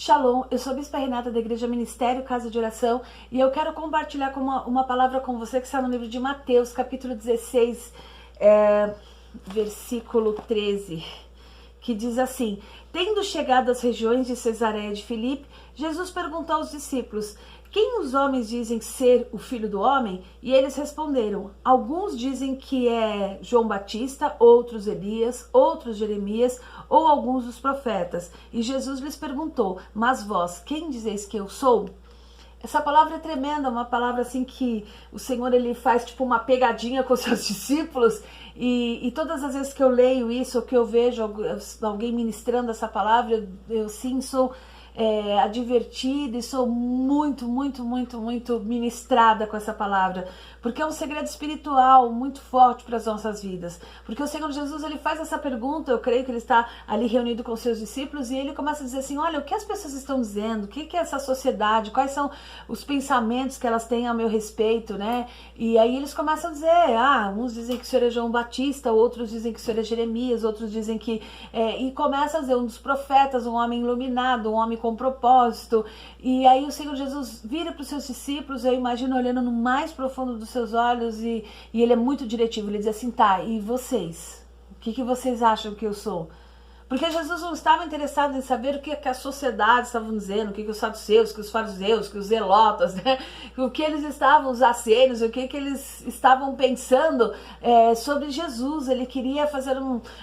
Shalom, eu sou a Bispa Renata da Igreja Ministério Casa de Oração e eu quero compartilhar uma palavra com você que está no livro de Mateus, capítulo 16, versículo 13, que diz assim: Tendo chegado às regiões de Cesareia de Filipe, Jesus perguntou aos discípulos: Quem os homens dizem ser o Filho do Homem? E eles responderam: Alguns dizem que é João Batista, outros Elias, outros Jeremias ou alguns dos profetas. E Jesus lhes perguntou: Mas vós, quem dizeis que eu sou? Essa palavra é tremenda, uma palavra assim que o Senhor ele faz tipo uma pegadinha com os seus discípulos, e todas as vezes que eu leio isso, ou que eu vejo alguém ministrando essa palavra, eu sim sou advertida e sou muito ministrada com essa palavra, porque é um segredo espiritual muito forte para as nossas vidas, porque o Senhor Jesus ele faz essa pergunta, eu creio que ele está ali reunido com seus discípulos e ele começa a dizer assim: olha, o que as pessoas estão dizendo, o que é essa sociedade, quais são os pensamentos que elas têm a meu respeito, né? E aí eles começam a dizer, uns dizem que o Senhor é João Batista, outros dizem que o Senhor é Jeremias, outros dizem que... e começa a dizer, um dos profetas, um homem iluminado, um homem com propósito. E aí o Senhor Jesus vira para os seus discípulos, eu imagino olhando no mais profundo dos seus olhos, e ele é muito diretivo, ele diz assim: tá, e vocês? O que vocês acham que eu sou? Porque Jesus não estava interessado em saber o que a sociedade estava dizendo, o que os saduceus, que os fariseus, que os zelotas, né? O que eles estavam, os essênios, o que eles estavam pensando sobre Jesus. Ele queria fazer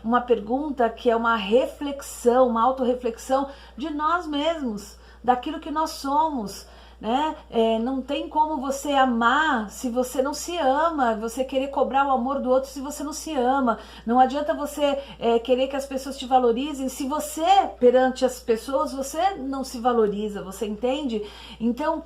uma pergunta que é uma reflexão, uma autorreflexão de nós mesmos, daquilo que nós somos. Né? Não tem como você amar se você não se ama, você querer cobrar o amor do outro se você não se ama. Não adianta você querer que as pessoas te valorizem se você, perante as pessoas, você não se valoriza, você entende? Então,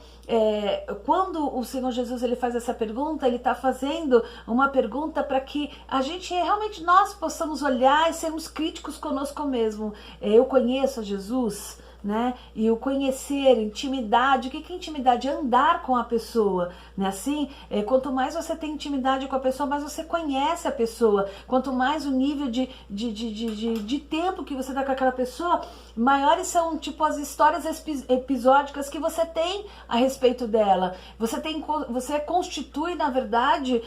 quando o Senhor Jesus ele faz essa pergunta, ele está fazendo uma pergunta para que a gente realmente nós possamos olhar e sermos críticos conosco mesmo. Eu conheço a Jesus, né? E o conhecer, intimidade. O que é intimidade? Andar com a pessoa, né? Assim, quanto mais você tem intimidade com a pessoa, mais você conhece a pessoa. Quanto mais o nível de tempo que você dá com aquela pessoa, maiores são tipo as histórias episódicas que você tem a respeito dela. Você constitui, na verdade,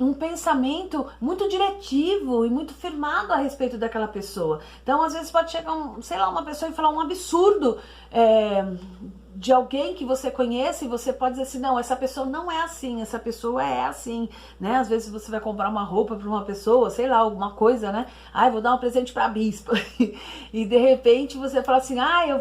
um pensamento muito diretivo e muito firmado a respeito daquela pessoa. Então, às vezes pode chegar uma pessoa e falar um absurdo de alguém que você conhece, e você pode dizer assim: não, essa pessoa não é assim, essa pessoa é assim, né? Às vezes você vai comprar uma roupa para uma pessoa, sei lá, alguma coisa, né? Vou dar um presente para a bispa. E de repente você fala assim: eu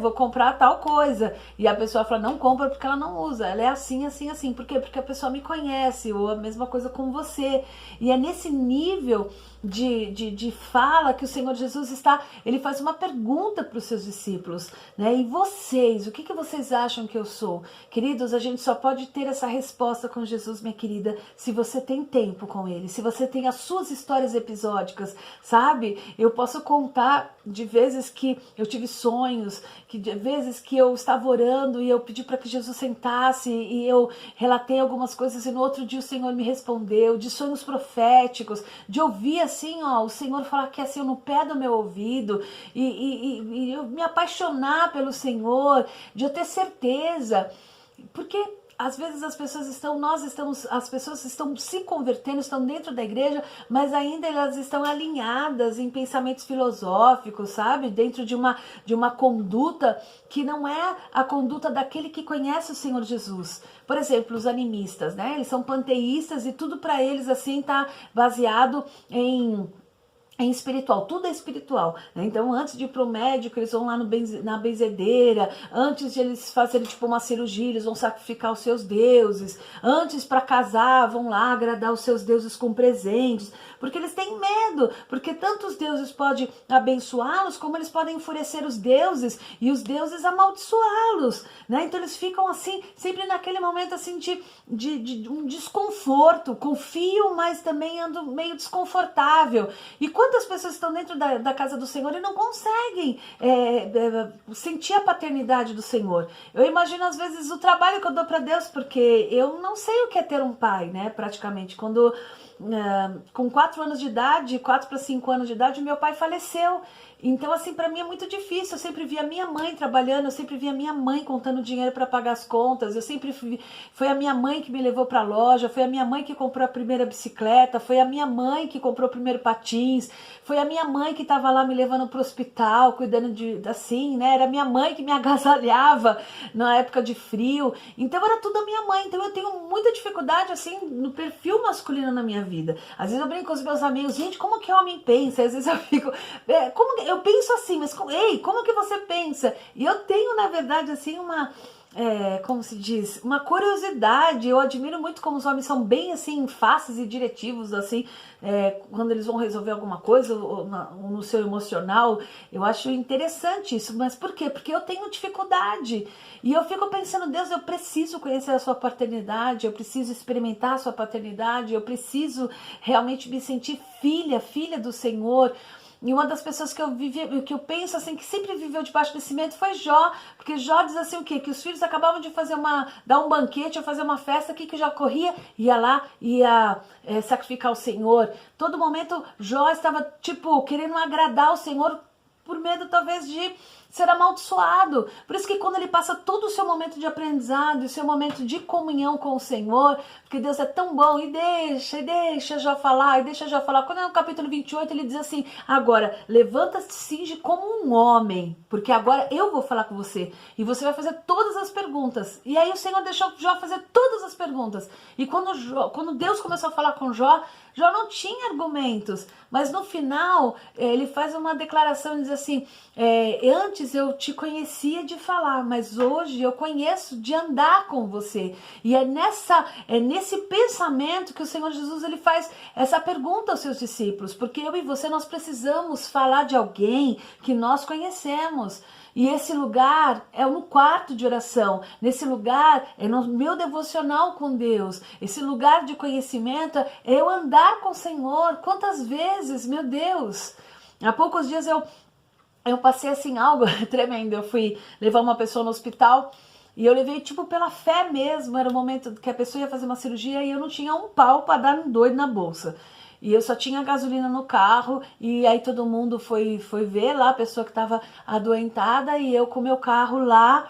vou comprar tal coisa. E a pessoa fala: não compra porque ela não usa, ela é assim, assim, assim. Por quê? Porque a pessoa me conhece, ou a mesma coisa com você. E é nesse nível de fala que o Senhor Jesus ele faz uma pergunta para os seus discípulos, né? E vocês, o que vocês acham que eu sou? Queridos, a gente só pode ter essa resposta com Jesus, minha querida, se você tem tempo com ele, se você tem as suas histórias episódicas, sabe? Eu posso contar de vezes que eu tive sonhos, de vezes que eu estava orando e eu pedi para que Jesus sentasse e eu relatei algumas coisas e no outro dia o Senhor me respondeu, de sonhos proféticos, de ouvir assim, o Senhor falar que assim no pé do meu ouvido, e eu me apaixonar pelo Senhor, de eu ter certeza, porque às vezes as pessoas estão se convertendo, estão dentro da igreja, mas ainda elas estão alinhadas em pensamentos filosóficos, sabe? Dentro de uma conduta que não é a conduta daquele que conhece o Senhor Jesus. Por exemplo, os animistas, né? Eles são panteístas e tudo para eles assim tá baseado em espiritual, tudo é espiritual, né? Então antes de ir pro médico eles vão lá na benzedeira, antes de eles fazerem tipo uma cirurgia eles vão sacrificar os seus deuses, antes para casar vão lá agradar os seus deuses com presentes, porque eles têm medo, porque tanto os deuses podem abençoá-los como eles podem enfurecer os deuses e os deuses amaldiçoá-los, né? Então eles ficam assim, sempre naquele momento assim de um desconforto, confio, mas também ando meio desconfortável. E quantas pessoas estão dentro da casa do Senhor e não conseguem sentir a paternidade do Senhor? Eu imagino às vezes o trabalho que eu dou para Deus, porque eu não sei o que é ter um pai, né? Praticamente, quando com 4 anos de idade, 4 para 5 anos de idade, meu pai faleceu. Então, assim, para mim é muito difícil. Eu sempre vi a minha mãe trabalhando, eu sempre vi a minha mãe contando dinheiro para pagar as contas. Foi a minha mãe que me levou para a loja, foi a minha mãe que comprou a primeira bicicleta, foi a minha mãe que comprou o primeiro patins, foi a minha mãe que estava lá me levando para o hospital, cuidando assim, né? Era a minha mãe que me agasalhava na época de frio. Então, era tudo a minha mãe. Então, eu tenho muita dificuldade, assim, no perfil masculino na minha vida. Às vezes eu brinco com os meus amigos, gente, como que homem pensa? Às vezes eu fico, eu penso assim, mas ei, como que você pensa? E eu tenho, na verdade, assim, como se diz, uma curiosidade. Eu admiro muito como os homens são bem, assim, fáceis e diretivos, assim, quando eles vão resolver alguma coisa, ou no seu emocional. Eu acho interessante isso, mas por quê? Porque eu tenho dificuldade. E eu fico pensando, Deus, eu preciso conhecer a sua paternidade, eu preciso experimentar a sua paternidade, eu preciso realmente me sentir filha do Senhor. E uma das pessoas que eu penso assim, que sempre viveu debaixo desse medo foi Jó, porque Jó diz assim o quê? Que os filhos acabavam de dar um banquete ou fazer uma festa, o que Jó corria? Ia lá, ia sacrificar o Senhor. Todo momento Jó estava, querendo agradar o Senhor, por medo talvez de ser amaldiçoado. Por isso que quando ele passa todo o seu momento de aprendizado, o seu momento de comunhão com o Senhor, porque Deus é tão bom, e deixa Jó falar, Quando é no capítulo 28, ele diz assim, agora, levanta-se e cinge como um homem, porque agora eu vou falar com você, e você vai fazer todas as perguntas. E aí o Senhor deixou Jó fazer todas as perguntas. E quando Deus começou a falar com Jó não tinha argumentos, mas no final ele faz uma declaração e diz assim, antes eu te conhecia de falar, mas hoje eu conheço de andar com você. E é nesse pensamento que o Senhor Jesus ele faz essa pergunta aos seus discípulos, porque eu e você nós precisamos falar de alguém que nós conhecemos. E esse lugar é no quarto de oração, nesse lugar é no meu devocional com Deus, esse lugar de conhecimento é eu andar com o Senhor. Quantas vezes, meu Deus, há poucos dias eu passei assim algo tremendo, eu fui levar uma pessoa no hospital e eu levei pela fé mesmo, era o momento que a pessoa ia fazer uma cirurgia e eu não tinha um pau para dar um doido na bolsa. E eu só tinha gasolina no carro, e aí todo mundo foi ver lá a pessoa que estava adoentada, e eu com o meu carro lá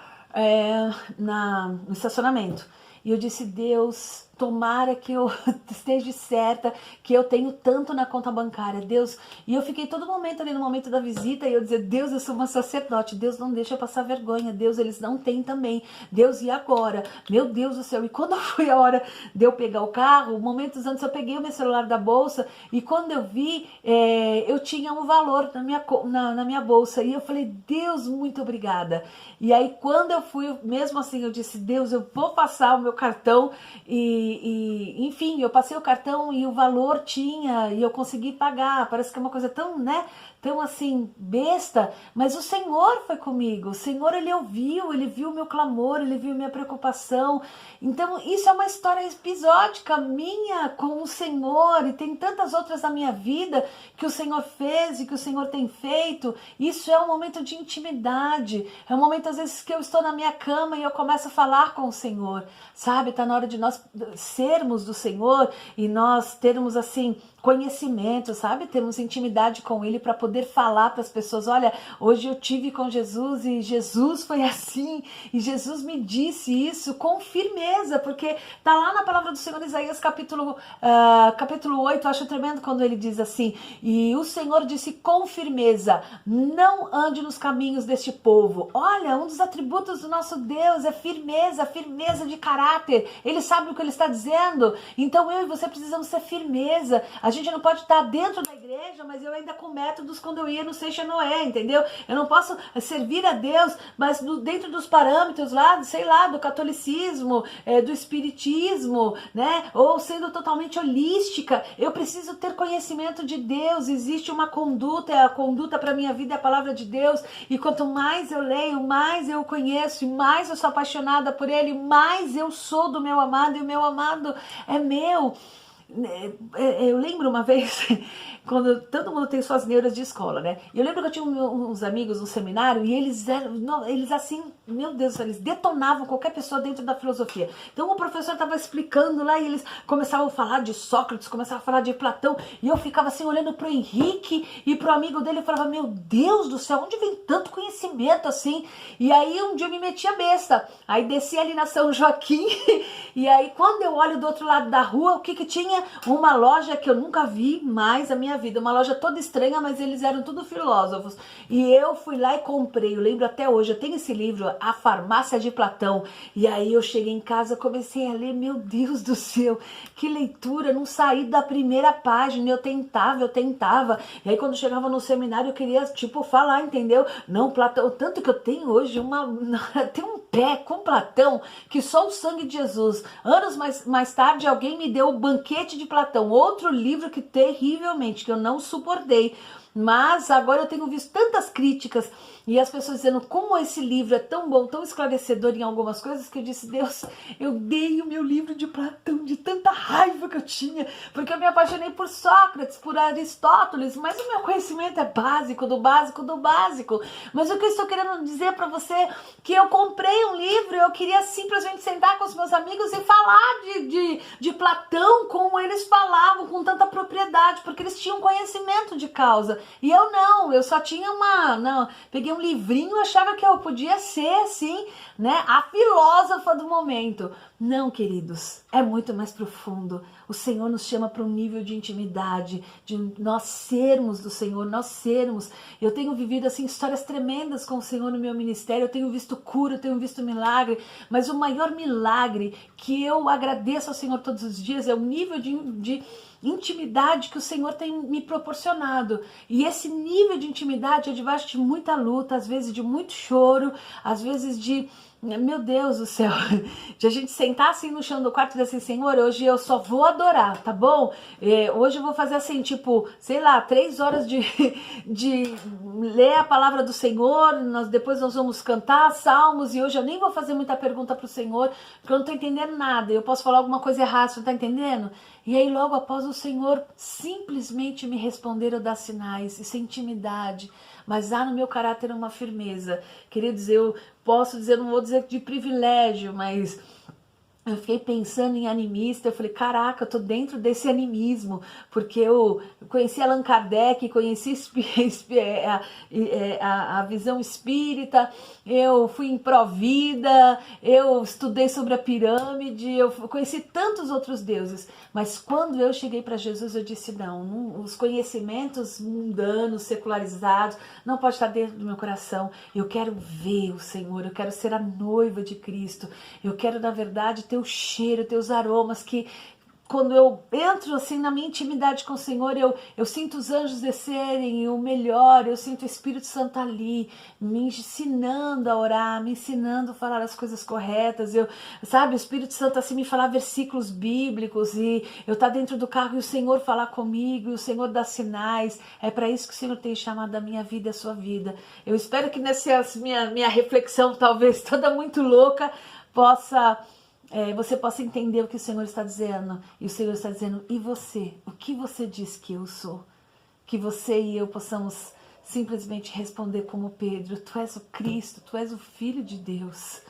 no estacionamento. E eu disse, Deus, tomara que eu esteja certa, que eu tenho tanto na conta bancária, Deus. E eu fiquei todo momento ali no momento da visita, e eu dizia, Deus, eu sou uma sacerdote, Deus, não deixa eu passar vergonha, Deus, eles não têm também, Deus, e agora? Meu Deus do céu. E quando foi a hora de eu pegar o carro, momentos antes eu peguei o meu celular da bolsa, e quando eu vi, eu tinha um valor na minha bolsa, e eu falei, Deus, muito obrigada. E aí quando eu fui, mesmo assim, eu disse, Deus, eu vou passar o meu cartão, enfim, eu passei o cartão e o valor tinha, e eu consegui pagar. Parece que é uma coisa tão, tão assim, besta, mas o Senhor foi comigo. O Senhor, ele viu o meu clamor, ele viu minha preocupação. Então isso é uma história episódica minha com o Senhor, e tem tantas outras na minha vida que o Senhor fez e que o Senhor tem feito. Isso é um momento de intimidade, é um momento às vezes que eu estou na minha cama e eu começo a falar com o Senhor, sabe? Tá na hora de nós sermos do Senhor e nós termos assim conhecimento, sabe? Termos intimidade com Ele para poder falar para as pessoas, olha, hoje eu tive com Jesus e Jesus foi assim, e Jesus me disse isso com firmeza, porque tá lá na palavra do Senhor, Isaías capítulo 8, eu acho tremendo quando ele diz assim, e o Senhor disse com firmeza, não ande nos caminhos deste povo. Olha, um dos atributos do nosso Deus é firmeza de caráter, ele sabe o que ele está dizendo. Então eu e você precisamos ter firmeza. A gente não pode estar dentro da igreja, mas eu ainda com métodos quando eu ia no Seixa Noé, entendeu? Eu não posso servir a Deus, mas dentro dos parâmetros lá, sei lá, do catolicismo, do espiritismo, né? Ou sendo totalmente holística. Eu preciso ter conhecimento de Deus. Existe uma conduta, a conduta para minha vida é a palavra de Deus, e quanto mais eu leio, mais eu conheço, e mais eu sou apaixonada por Ele, mais eu sou do meu amado, e o meu amado é meu. Eu lembro uma vez, quando todo mundo tem suas neuras de escola, né? Eu lembro que eu tinha uns amigos no seminário, e eles assim, meu Deus, eles detonavam qualquer pessoa dentro da filosofia. Então o professor estava explicando lá e eles começavam a falar de Sócrates, começavam a falar de Platão, e eu ficava assim olhando pro Henrique e pro amigo dele e falava, meu Deus do céu, onde vem tanto conhecimento assim? E aí um dia eu me metia besta, aí desci ali na São Joaquim e aí quando eu olho do outro lado da rua, o que que tinha? Uma loja que eu nunca vi mais na minha vida, uma loja toda estranha, mas eles eram tudo filósofos. E eu fui lá e comprei, eu lembro até hoje, eu tenho esse livro, A Farmácia de Platão, e aí eu cheguei em casa, comecei a ler, meu Deus do céu, que leitura, não saí da primeira página, eu tentava, e aí quando chegava no seminário eu queria, tipo, falar, entendeu? Não, Platão, tanto que eu tenho hoje tem um pé com Platão, que só o sangue de Jesus. Anos mais tarde alguém me deu o Banquete de Platão, outro livro que terrivelmente, que eu não suportei, mas agora eu tenho visto tantas críticas e as pessoas dizendo como esse livro é tão bom, tão esclarecedor em algumas coisas, que eu disse, Deus, eu dei o meu livro de Platão de tanta raiva que eu tinha, porque eu me apaixonei por Sócrates, por Aristóteles, mas o meu conhecimento é básico, do básico, do básico. Mas o que eu estou querendo dizer para você, que eu comprei um livro, eu queria simplesmente sentar com os meus amigos e falar de Platão como eles falavam, com tanta propriedade, porque eles tinham conhecimento de causa. E eu não, eu só tinha peguei um livrinho e achava que eu podia ser assim, né, a filósofa do momento. Não, queridos, é muito mais profundo. O Senhor nos chama para um nível de intimidade, de nós sermos do Senhor, Eu tenho vivido assim histórias tremendas com o Senhor no meu ministério, eu tenho visto cura, eu tenho visto milagre, mas o maior milagre que eu agradeço ao Senhor todos os dias é o nível de intimidade que o Senhor tem me proporcionado. E esse nível de intimidade é debaixo de muita luta, às vezes de muito choro, às vezes de, meu Deus do céu, de a gente sentar assim no chão do quarto e dizer assim, Senhor, hoje eu só vou adorar, tá bom? Hoje eu vou fazer assim, tipo, sei lá, 3 horas de ler a palavra do Senhor, depois nós vamos cantar salmos, e hoje eu nem vou fazer muita pergunta pro Senhor, porque eu não tô entendendo nada, eu posso falar alguma coisa errada, você não tá entendendo? E aí logo após o Senhor simplesmente me responder ou dar sinais, isso é intimidade, mas há no meu caráter uma firmeza. Queridos, eu posso dizer, não vou dizer de privilégio, mas eu fiquei pensando em animista, eu falei, caraca, eu tô dentro desse animismo, porque eu conheci Allan Kardec, conheci a visão espírita, eu fui em Provida, eu estudei sobre a pirâmide, eu conheci tantos outros deuses, mas quando eu cheguei para Jesus, eu disse, não, os conhecimentos mundanos, secularizados, não pode estar dentro do meu coração, eu quero ver o Senhor, eu quero ser a noiva de Cristo, eu quero, na verdade, ter o cheiro, ter os aromas, que quando eu entro assim na minha intimidade com o Senhor, eu sinto os anjos descerem, e o melhor, eu sinto o Espírito Santo ali, me ensinando a orar, me ensinando a falar as coisas corretas, sabe, o Espírito Santo assim me falar versículos bíblicos, e eu tá dentro do carro e o Senhor falar comigo, e o Senhor dá sinais. É para isso que o Senhor tem chamado a minha vida e a sua vida. Eu espero que nessa minha reflexão, talvez toda muito louca, você possa entender o que o Senhor está dizendo. E o Senhor está dizendo, e você? O que você diz que eu sou? Que você e eu possamos simplesmente responder como Pedro, tu és o Cristo, tu és o Filho de Deus.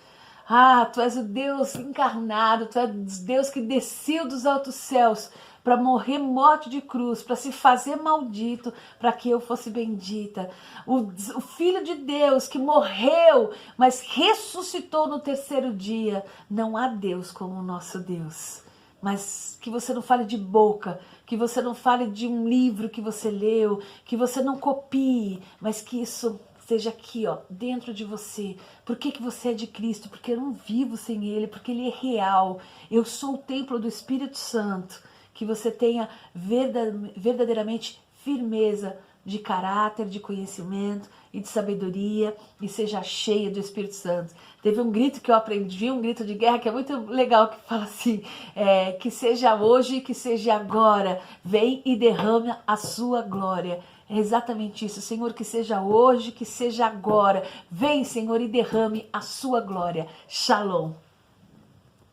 Ah, tu és o Deus encarnado, tu és o Deus que desceu dos altos céus para morrer morte de cruz, para se fazer maldito, para que eu fosse bendita. O Filho de Deus que morreu, mas ressuscitou no 3º dia. Não há Deus como o nosso Deus. Mas que você não fale de boca, que você não fale de um livro que você leu, que você não copie, mas que isso seja aqui, ó, dentro de você. Por que você é de Cristo? Porque eu não vivo sem Ele, porque Ele é real. Eu sou o templo do Espírito Santo. Que você tenha verdadeiramente firmeza de caráter, de conhecimento e de sabedoria, e seja cheia do Espírito Santo. Teve um grito que eu aprendi, um grito de guerra que é muito legal, que fala assim, que seja hoje, que seja agora, vem e derrama a sua glória. É exatamente isso, Senhor, que seja hoje, que seja agora. Vem, Senhor, e derrame a sua glória. Shalom.